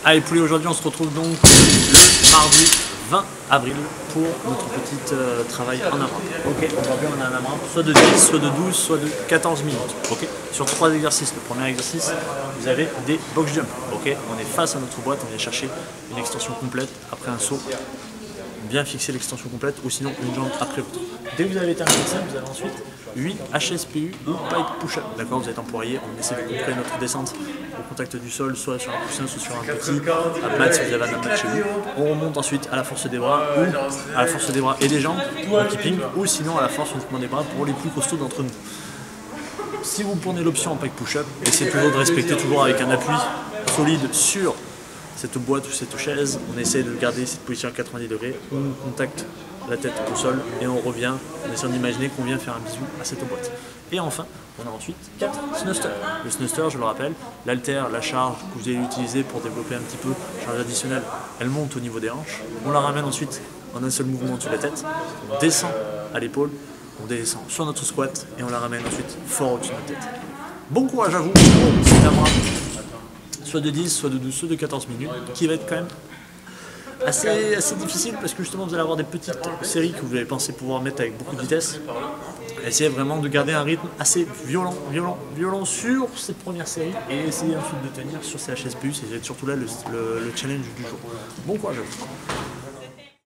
Allez poulet, aujourd'hui on se retrouve donc le mardi 20 avril pour notre petit travail en AMRAP. Ok, aujourd'hui on a un AMRAP soit de 10, soit de 12, soit de 14 minutes. Ok, sur 3 exercices. Le premier exercice, vous avez des box jump. Ok, on est face à notre boîte, on vient chercher une extension complète après un saut. Bien fixer l'extension complète ou sinon une jambe après l'autre. Dès que vous avez terminé ça, vous avez ensuite 8 HSPU ou pipe push-up. D'accord, vous êtes employé, on essaie de couper notre descente au contact du sol, soit sur un coussin, soit sur un petit mat si vous avez un mat chez vous. On remonte ensuite à la force des bras ou à la force des bras et des jambes en keeping ou sinon à la force uniquement des bras pour les plus costauds d'entre nous. Si vous prenez l'option en pipe push-up, essayez toujours de respecter toujours avec un appui solide sur cette boîte ou cette chaise, on essaie de garder cette position à 90 degrés, on contacte la tête au sol et on revient en essayant d'imaginer qu'on vient faire un bisou à cette boîte. Et enfin, on a ensuite 4 snusters. Le snuster, je le rappelle, l'haltère, la charge que vous allez utiliser pour développer un petit peu, charge additionnelle, elle monte au niveau des hanches, on la ramène ensuite en un seul mouvement dessus la tête, on descend à l'épaule, on descend sur notre squat et on la ramène ensuite fort au-dessus de notre tête. Bon courage à vous, c'est à moi. Soit de 10, soit de 12, soit de 14 minutes, qui va être quand même assez difficile parce que justement vous allez avoir des petites séries que vous allez penser pouvoir mettre avec beaucoup de vitesse. Essayez vraiment de garder un rythme assez violent sur cette première série et essayez ensuite de tenir sur ces HSPU, c'est surtout là le challenge du jour. Bon courage à vous.